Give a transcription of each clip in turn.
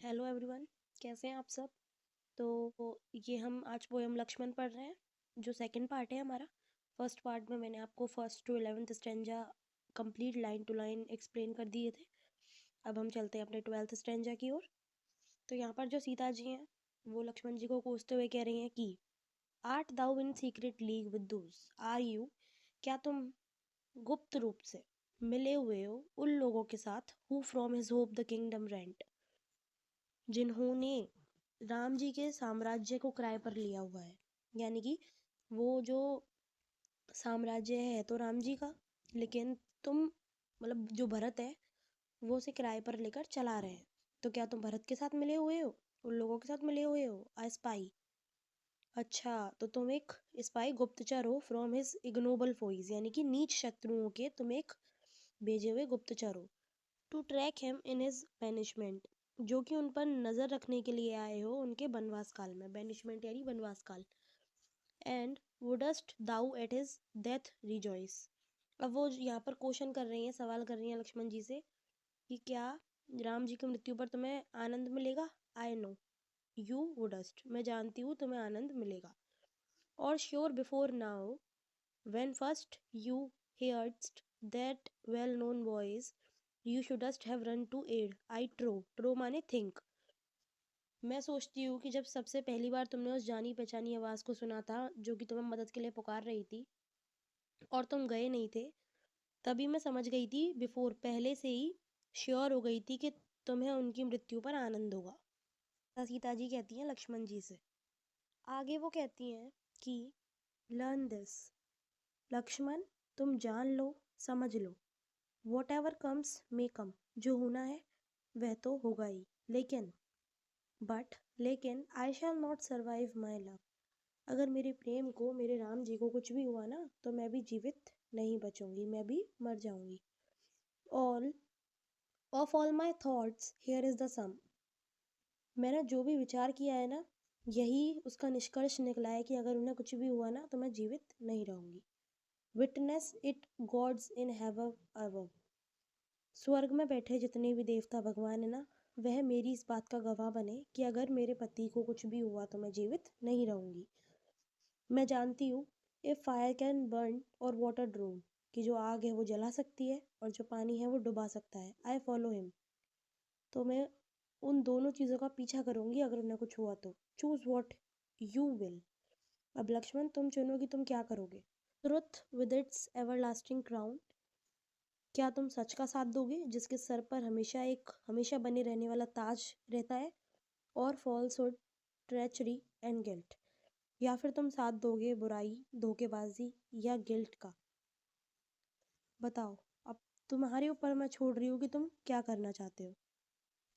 Hello everyone, कैसे हैं आप सब। तो ये हम आज पोएम लक्ष्मण पढ़ रहे हैं, जो सेकंड पार्ट है हमारा। फर्स्ट पार्ट में मैंने आपको first to 11th stanza complete line to line explain कर दिए थे। अब हम चलते हैं अपने 12th स्टैंजा की ओर। तो यहाँ पर जो सीता जी हैं वो लक्ष्मण जी को कोसते हुए कह रही हैं कि art thou in secret league with those are you, क्या तुम गुप्त रूप से मिले हुए हो उन लोगों के साथ who from his hope the kingdom rent, जिन्होंने राम जी के साम्राज्य को किराए पर लिया हुआ है। यानी कि वो जो साम्राज्य है तो राम जी का, लेकिन तुम मतलब जो भरत है वो उसे किराए पर लेकर चला रहे हैं। तो क्या तुम भरत के साथ मिले हुए हो, उन लोगों के साथ मिले हुए हो, आ स्पाई। अच्छा, तो तुम एक स्पाई गुप्तचर हो फ्रॉम हिज इग्नोबल फोइज, यानी कि नीच शत्रुओं के तुम एक भेजे हुए गुप्तचर हो। To track him in his banishment, जो कि उन पर नजर रखने के लिए आए हो उनके बनवास काल में। बैनिशमेंट यानी बनवास काल। And wouldst thou at his death rejoice. अब वो यहाँ पर क्वेश्चन कर रही हैं, सवाल कर रही हैं लक्ष्मण जी से कि क्या राम जी की मृत्यु पर तुम्हें आनंद मिलेगा। आई नो यू वुडस्ट, मैं जानती हूँ तुम्हें आनंद मिलेगा। और sure before now when first you heardst that well known voice you shouldst have run to aid I ट्रो माने थिंक। मैं सोचती हूँ कि जब सबसे पहली बार तुमने उस जानी पहचानी आवाज को सुना था जो कि तुम्हें मदद के लिए पुकार रही थी और तुम गए नहीं थे, तभी मैं समझ गई थी, बिफोर पहले से ही श्योर हो गई थी कि तुम्हें उनकी मृत्यु पर आनंद होगा। सीता जी कहती हैं लक्ष्मण जी से। आगे वो कहती हैं कि लर्न दिस लक्ष्मण, तुम जान लो, समझ लो। Whatever comes may come, जो होना है वह तो होगा ही, लेकिन लेकिन I shall not survive my love, अगर मेरे प्रेम को, मेरे राम जी को कुछ भी हुआ ना तो मैं भी जीवित नहीं बचूंगी, मैं भी मर जाऊंगी। All of all my thoughts here is the sum, मैंने जो भी विचार किया है ना, यही उसका निष्कर्ष निकला है कि अगर उन्हें कुछ भी हुआ ना तो मैं जीवित नहीं रहूंगी। Witness it gods in heaven above, स्वर्ग में बैठे जितने भी देवता भगवान है ना, वह मेरी इस बात का गवाह बने कि अगर मेरे पति को कुछ भी हुआ तो मैं जीवित नहीं रहूंगी। मैं जानती हूँ इफ फायर कैन बर्न और वाटर ड्रोन, कि जो आग है वो जला सकती है और जो पानी है वो डुबा सकता है। आई फॉलो हिम, तो मैं उन दोनों चीज़ों का पीछा करूंगी अगर उन्हें कुछ हुआ तो। चूज वॉट यू विल, अब लक्ष्मण तुम चुनो कि तुम क्या करोगे। Truth with its everlasting crown, क्या तुम सच का साथ दोगे जिसके सर पर हमेशा बने रहने वाला ताज रहता है, और फॉल्सहुड, ट्रेचरी एंड गिल्ट, या फिर तुम साथ दोगे बुराई, धोखेबाजी या गिल्ट का। बताओ, अब तुम्हारे ऊपर मैं छोड़ रही हूँ कि तुम क्या करना चाहते हो।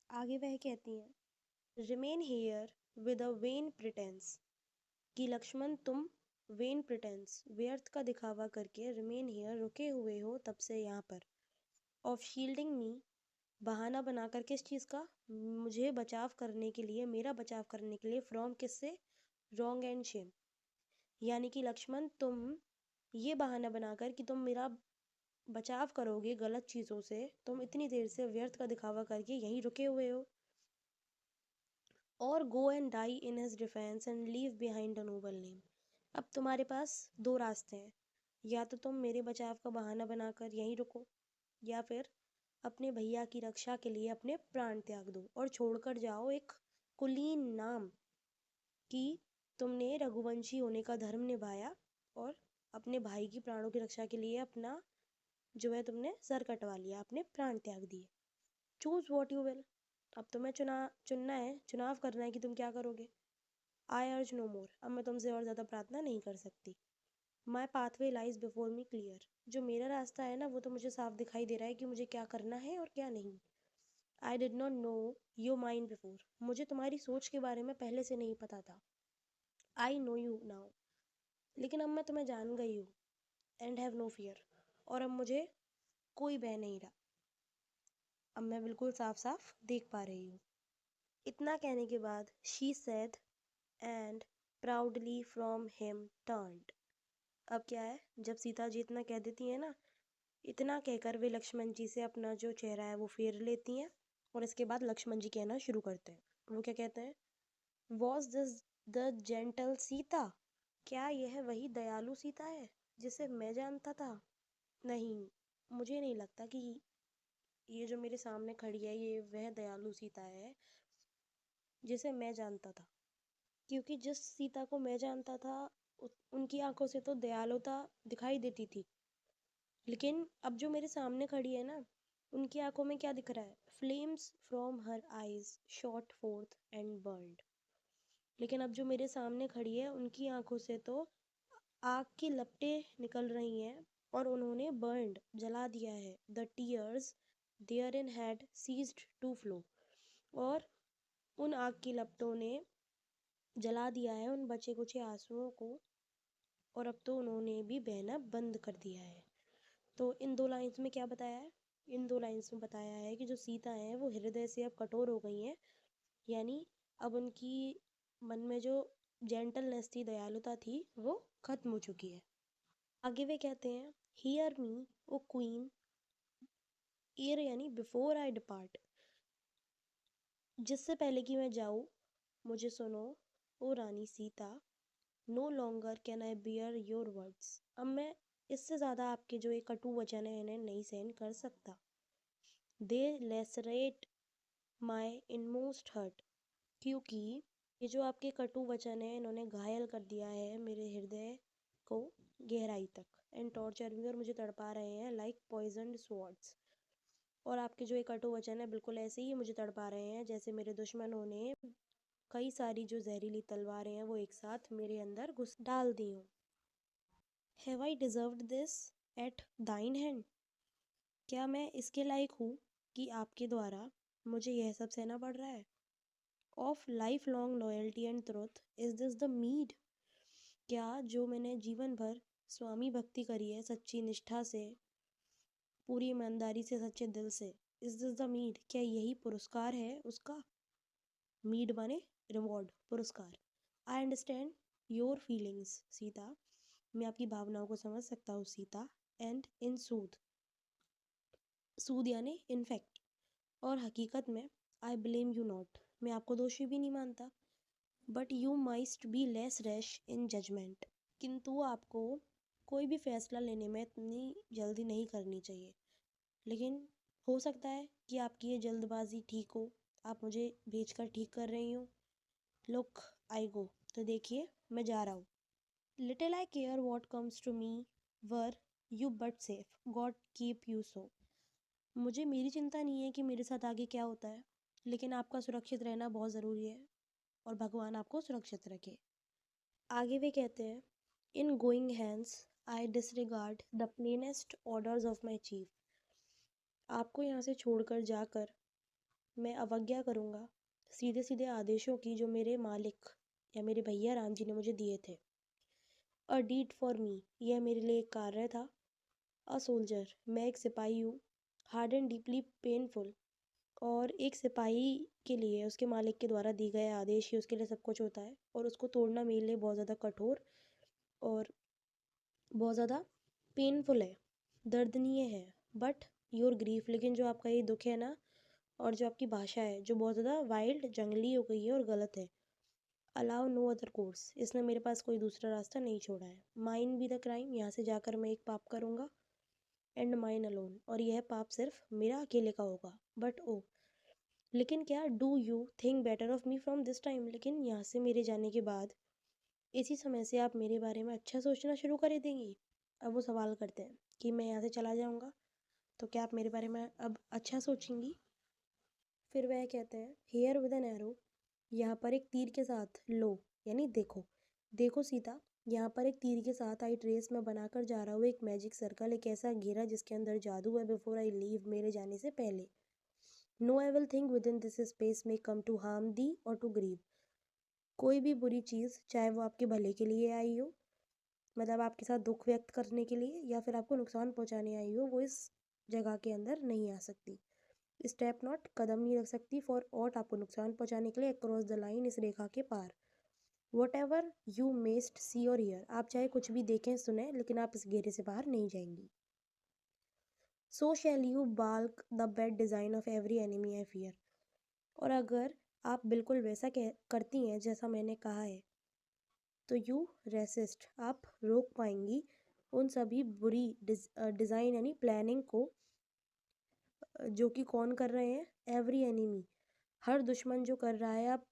आगे वह कहती हैं remain here with a when pretence, कि लक्ष्मण तुम वेन प्रिटेंस, व्यर्थ का दिखावा करके रिमेन हेयर रुके हुए हो तब से यहाँ पर। ऑफ शील्डिंग मी, बहाना बनाकर किस चीज़ का, मुझे बचाव करने के लिए, मेरा बचाव करने के लिए। फ्रॉम किससे, रॉन्ग एंड शेम, यानी कि लक्ष्मण तुम ये बहाना बनाकर कि तुम मेरा बचाव करोगे गलत चीज़ों से, तुम इतनी देर से व्यर्थ का दिखावा करके यहीं रुके हुए हो। और go and die in his defence and leave behind a noble name, अब तुम्हारे पास दो रास्ते हैं, या तो तुम मेरे बचाव का बहाना बनाकर यहीं रुको, या फिर अपने भैया की रक्षा के लिए अपने प्राण त्याग दो और छोड़कर जाओ एक कुलीन नाम, कि तुमने रघुवंशी होने का धर्म निभाया और अपने भाई की प्राणों की रक्षा के लिए अपना जो है तुमने सर कटवा लिया, अपने प्राण त्याग दिए। चूज वॉट यू विल, अब तुम्हें चुनना है, चुनाव करना है कि तुम क्या करोगे। आई अर्ज नो मोर, अब मैं तुमसे और ज़्यादा प्रार्थना नहीं कर सकती। My pathway lies before me clear, जो मेरा रास्ता है ना वो तो मुझे साफ दिखाई दे रहा है कि मुझे क्या करना है और क्या नहीं। I did not know your mind before, मुझे तुम्हारी सोच के बारे में पहले से नहीं पता था। आई नो यू नाउ, लेकिन अब मैं तुम्हें जान गई हूँ। एंड हैव नो फियर, और अब मुझे कोई भय नहीं रहा, अब मैं बिल्कुल साफ साफ देख पा रही हूँ। इतना कहने के बाद she said and proudly from him turned, अब क्या है, जब सीता जी इतना कह देती है ना, इतना कहकर वे लक्ष्मण जी से अपना जो चेहरा है वो फेर लेती हैं और इसके बाद लक्ष्मण जी कहना शुरू करते हैं। वो क्या कहते हैं? Was this the gentle Sita? क्या यह वही दयालु सीता है जिसे मैं जानता था? नहीं, मुझे नहीं लगता कि ये जो मेरे सामने खड़ी है ये वह दयालु सीता है जिसे मैं जानता था। क्योंकि जिस सीता को मैं जानता था उनकी आंखों से तो दयालुता दिखाई देती थी, लेकिन अब जो मेरे सामने खड़ी है ना, उनकी आंखों में क्या दिख रहा है? Flames from her eyes shot fourth and burned. लेकिन अब जो मेरे सामने खड़ी है उनकी आंखों से तो आग की लपटें निकल रही हैं और उन्होंने बर्न्ड जला दिया है। The tears therein had ceased to flow. और उन आग की लपटों ने जला दिया है उन बचे कुचे आंसुओं को, और अब तो उन्होंने भी बहना बंद कर दिया है। तो इन 2 लाइन्स में क्या बताया है? इन 2 लाइन्स में बताया है कि जो सीता हैं वो हृदय से अब कठोर हो गई हैं, यानी अब उनकी मन में जो जेंटलनेस थी, दयालुता थी, वो खत्म हो चुकी है। आगे वे कहते हैं, हियर मी ओ क्वीन एर, यानी बिफोर आई डिपार्ट, जिससे पहले कि मैं जाऊँ मुझे सुनो ओ रानी Sita. No longer can I bear your words. अब मैं इससे ज़्यादा आपके जो ये कटु वचन है इन्हें नहीं सहन कर सकता। दे लेसरेट माई इनमोस्ट हर्ट, क्योंकि ये जो आपके कटु वचन है इन्होंने घायल कर दिया है मेरे हृदय को गहराई तक। एंड टॉर्चर भी, और मुझे तड़पा रहे हैं लाइक पॉइजन्ड स्वॉर्ड्स। और आपके जो ये कटु वचन है बिल्कुल ऐसे ही मुझे तड़पा रहे हैं जैसे मेरे दुश्मनों ने कई सारी जो जहरीली तलवारें हैं वो एक साथ मेरे अंदर घुस डाल दी हूँ। Have I deserved this eight दाइन हैंड? क्या मैं इसके लायक हूँ कि आपके द्वारा मुझे यह सब सहना पड़ रहा है? Of lifelong loyalty and truth is this the meed? क्या जो मैंने जीवन भर स्वामी भक्ति करी है सच्ची निष्ठा से, पूरी ईमानदारी से, सच्चे दिल से, इज दिस द मीड? क्या यही पुरस्कार है उसका? मीड माने रिवॉर्ड, पुरस्कार। I understand your feelings Sita, मैं आपकी भावनाओं को समझ सकता हूँ सीता। एंड इन सूद, सूद यानी इनफैक्ट, और हकीकत में, आई ब्लेम यू नॉट, मैं आपको दोषी भी नहीं मानता। But you must be less rash in judgement, किंतु आपको कोई भी फैसला लेने में इतनी जल्दी नहीं करनी चाहिए। लेकिन हो सकता है कि आपकी ये जल्दबाजी ठीक हो, आप मुझे भेजकर ठीक कर रही हो। लुक आई गो, तो देखिए मैं जा रहा हूँ। Little I care what comes to me were you but safe, God keep you so. मुझे मेरी चिंता नहीं है कि मेरे साथ आगे क्या होता है, लेकिन आपका सुरक्षित रहना बहुत ज़रूरी है, और भगवान आपको सुरक्षित रखे। आगे वे कहते हैं, in going hands I disregard the plainest orders of my chief. आपको यहाँ से छोड़कर जाकर मैं अवज्ञा करूँगा सीधे सीधे आदेशों की जो मेरे मालिक या मेरे भैया राम जी ने मुझे दिए थे। अ डीड फॉर मी, यह मेरे लिए एक कार्य था। अ सोल्जर, मैं एक सिपाही हूँ। हार्ड एंड डीपली पेनफुल, और एक सिपाही के लिए उसके मालिक के द्वारा दी गए आदेश ही उसके लिए सब कुछ होता है, और उसको तोड़ना मेरे लिए बहुत ज़्यादा कठोर और बहुत ज़्यादा पेनफुल है, दर्दनीय है। बट योर ग्रीफ, लेकिन जो आपका ये दुख है ना, और जो आपकी भाषा है जो बहुत ज़्यादा वाइल्ड, जंगली हो गई है और गलत है। अलाउ नो अदर कोर्स, इसने मेरे पास कोई दूसरा रास्ता नहीं छोड़ा है। माइन बी द क्राइम, यहाँ से जाकर मैं एक पाप करूँगा। एंड माइन अलोन, और यह पाप सिर्फ मेरा अकेले का होगा। बट ओ, लेकिन क्या, do you think better of me from this time, लेकिन यहाँ से मेरे जाने के बाद इसी समय से आप मेरे बारे में अच्छा सोचना शुरू कर देंगी? अब वो सवाल करते हैं कि मैं यहाँ से चला जाऊँगा तो क्या आप मेरे बारे में अब अच्छा सोचेंगी? फिर वह कहते हैं, हेयर विद एन एरो, यहाँ पर एक तीर के साथ, लो यानी देखो, देखो सीता, यहाँ पर एक तीर के साथ आई ट्रेस में बनाकर जा रहा हूँ एक मैजिक सर्कल, एक ऐसा घेरा जिसके अंदर जादू है। बिफोर आई लीव, मेरे जाने से पहले। No evil thing within this space may come to harm दी और टू ग्रीव, कोई भी बुरी चीज़, चाहे वो आपके भले के लिए आई हो, मतलब आपके साथ दुख व्यक्त करने के लिए, या फिर आपको नुकसान पहुँचाने आई हो, वो इस जगह के अंदर नहीं आ सकती। स्टेप नॉट, कदम नहीं रख सकती। फॉर ऑट, आपको नुकसान पहुंचाने के लिए। अक्रॉस द लाइन, इस रेखा के पार। वट एवर यू मेस्ट सी और हियर, आप चाहे कुछ भी देखें सुने, लेकिन आप इस घेरे से बाहर नहीं जाएंगी। So shall you balk the bad design of every enemy I fear, और अगर आप बिल्कुल वैसा करती हैं जैसा मैंने कहा है तो यू रेसिस्ट, आप रोक पाएंगी उन सभी बुरी डिज़ाइन यानी प्लानिंग को जो कि कौन कर रहे हैं, एवरी एनिमी, हर दुश्मन जो कर रहा है, आप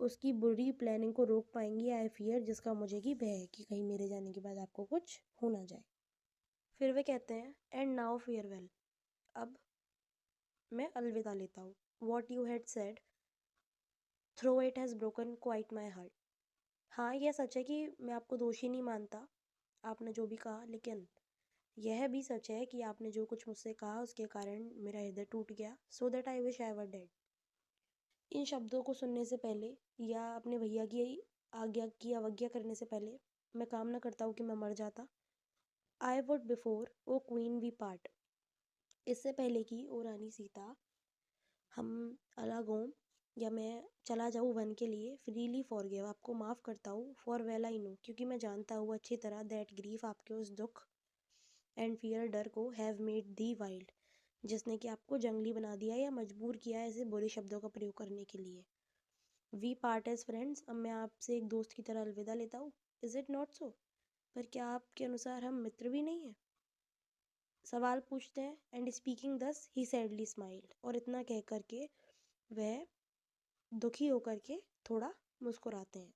उसकी बुरी प्लानिंग को रोक पाएंगी। आई फियर, जिसका मुझे की भय है कि कहीं मेरे जाने के बाद आपको कुछ हो ना जाए। फिर वे कहते हैं एंड नाउ फेयरवेल, अब मैं अलविदा लेता हूँ। What you had said through it has broken quite my heart. हाँ, यह सच है कि मैं आपको दोषी नहीं मानता, आपने जो भी कहा, लेकिन यह भी सच है कि आपने जो कुछ मुझसे कहा उसके कारण मेरा हृदय टूट गया। So that I wish I were dead. इन शब्दों को सुनने से पहले या अपने भैया की आज्ञा की अवज्ञा करने से पहले मैं कामना करता हूँ कि मैं मर जाता। I would before O queen we part, इससे पहले कि ओ रानी सीता हम अलग हों या मैं चला जाऊँ वन के लिए, फ्रीली फॉरगिव, आपको माफ़ करता हूँ, फॉर वेल आई नो, क्योंकि मैं जानता हूँ अच्छी तरह, दैट ग्रीफ, आपके उस दुख एंड फियर, डर को, हैव मेड दी वाइल्ड, जिसने कि आपको जंगली बना दिया या मजबूर किया है ऐसे बुरे शब्दों का प्रयोग करने के लिए। वी पार्ट एज फ्रेंड्स, अब मैं आपसे एक दोस्त की तरह अलविदा लेता हूँ। इज इट नॉट सो, पर क्या आपके अनुसार हम मित्र भी नहीं हैं? सवाल पूछते हैं। एंड स्पीकिंग दस ही सैडली स्माइल्ड, और इतना कह करके वह दुखी होकर के थोड़ा मुस्कुराते हैं।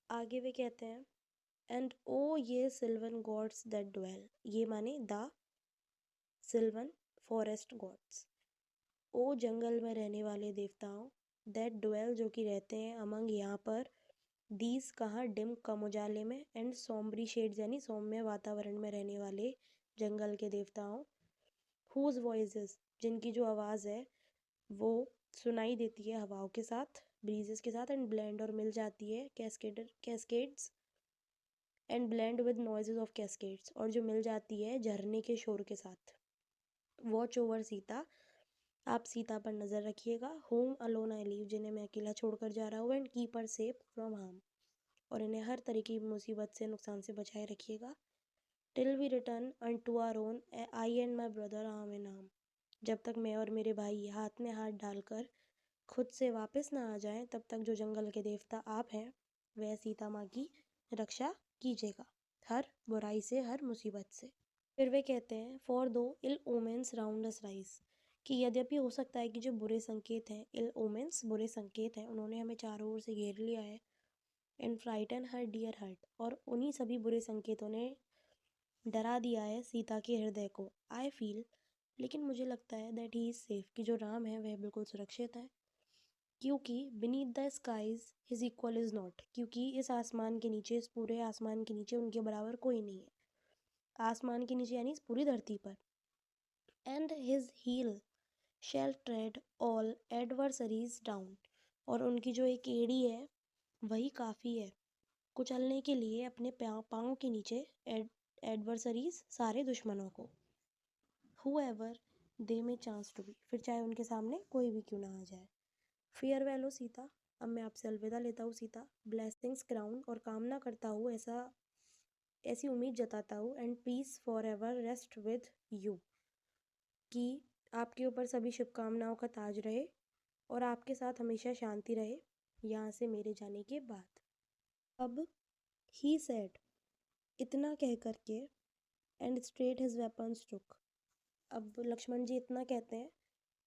आगे वे कहते हैं एंड ओ ये सिल्वन गॉड्स दैट ड्वेल, ये माने द सिल्वन फॉरेस्ट गॉड्स, ओ जंगल में रहने वाले देवताओं, दैट ड्वेल जो कि रहते हैं, अमंग यहाँ पर, दीज कहाँ, डिम कम उजाले में, एंड सोम्बरी शेड्स यानी सौम्य वातावरण में रहने वाले जंगल के देवताओं, हुज वॉइसेस, जिनकी जो आवाज़ है वो सुनाई देती है हवाओं के साथ, ब्रीजेस के साथ, एंड ब्लेंड और मिल जाती है cascades and blend with noises of cascades, और जो मिल जाती है झरने के शोर के साथ। वॉच ओवर सीता, आप सीता पर नज़र रखिएगा। होम अलोन आई लीव, जिन्हें मैं अकेला छोड़कर जा रहा हूँ, and keep her safe from harm, और इन्हें हर तरीके की मुसीबत से, नुकसान से बचाए रखिएगा। Till we return unto our own, I and my brother arm in arm, जब तक मैं और मेरे भाई हाथ में हाथ डालकर खुद से वापस ना आ जाएं, तब तक जो जंगल के देवता आप हैं वह सीता माँ की रक्षा कीजिएगा, हर बुराई से, हर मुसीबत से। फिर वे कहते हैं फॉर दो इल ओमेंस राउंड अस राइज, कि यद्यपि हो सकता है कि जो बुरे संकेत हैं, इल ओमेंस बुरे संकेत हैं, उन्होंने हमें चारों ओर से घेर लिया है, and frighten her dear heart, और उन्हीं सभी बुरे संकेतों ने डरा दिया है सीता के हृदय को। आई फील, लेकिन मुझे लगता है दैट ही इज़ सेफ, कि जो राम है वह बिल्कुल सुरक्षित है, क्योंकि beneath the skies his equal is not, क्योंकि इस आसमान के नीचे, इस पूरे आसमान के नीचे उनके बराबर कोई नहीं है। आसमान के नीचे यानी इस पूरी धरती पर। And his heel shall tread all adversaries down, और उनकी जो एक एड़ी है वही काफ़ी है कुचलने के लिए अपने पाँव के नीचे एडवर्सरीज, सारे दुश्मनों को। हुएवर दे में चांस टू बी, फिर चाहे उनके सामने कोई भी क्यों ना आ जाए। फेयरवेल हो सीता, अब मैं आपसे अलविदा लेता हूँ सीता। ब्लेसिंग्स क्राउन, और कामना करता हूँ, ऐसी उम्मीद जताता हूँ, and peace for ever rest with you, कि आपके ऊपर सभी शुभकामनाओं का ताज रहे और आपके साथ हमेशा शांति रहे यहाँ से मेरे जाने के बाद। अब ही सेड, इतना कह करके, एंड स्ट्रेट हिज वेपन्स टुक, अब लक्ष्मण जी इतना कहते हैं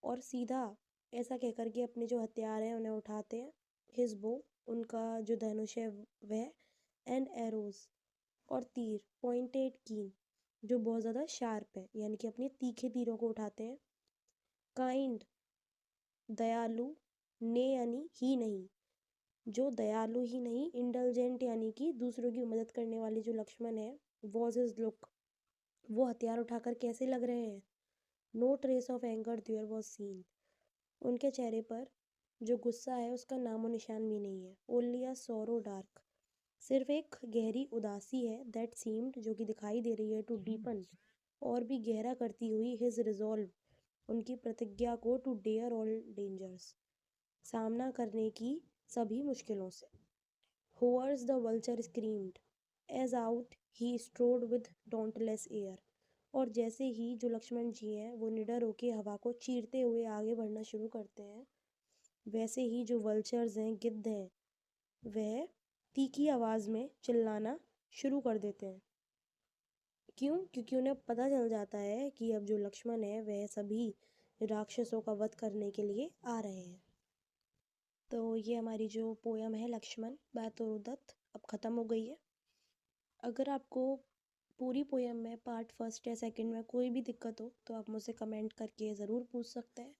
और सीधा ऐसा कह करके अपने जो हथियार हैं उन्हें उठाते हैं। हिज बो, उनका जो धनुष है वह, एंड एरोज, और तीर, पॉइंटेड कीन, जो बहुत ज़्यादा शार्प है, यानी कि अपने तीखे तीरों को उठाते हैं। काइंड, दयालु, ने यानी ही नहीं, जो दयालु ही नहीं, इंडलजेंट यानी कि दूसरों की मदद करने वाले जो लक्ष्मण है, वॉज हिज लुक, वो हथियार उठाकर कैसे लग रहे हैं। No trace of anger there was seen, उनके चेहरे पर जो गुस्सा है उसका नामो निशान भी नहीं है। ओनली अ सोरो डार्क, सिर्फ एक गहरी उदासी है, दैट सीम्ड, जो कि दिखाई दे रही है, टू डीपन, और भी गहरा करती हुई, हिज रिजॉल्व, उनकी प्रतिज्ञा को, टू डेयर ऑल डेंजर्स, सामना करने की सभी मुश्किलों से। Hoarse the vulture screamed as out he strode with dauntless air, और जैसे ही जो लक्ष्मण जी हैं वो निडर होकर हवा को चीरते हुए आगे बढ़ना शुरू करते हैं, वैसे ही जो वल्चर्स हैं, गिद्ध हैं, वह तीखी आवाज़ में चिल्लाना शुरू कर देते हैं। क्यों? क्योंकि उन्हें पता चल जाता है कि अब जो लक्ष्मण है वह सभी राक्षसों का वध करने के लिए आ रहे हैं। तो ये हमारी जो पोयम है लक्ष्मण बाय तोड़ोदत्त अब ख़त्म हो गई है। अगर आपको पूरी पोयम में पार्ट फर्स्ट या सेकंड में कोई भी दिक्कत हो तो आप मुझसे कमेंट करके ज़रूर पूछ सकते हैं।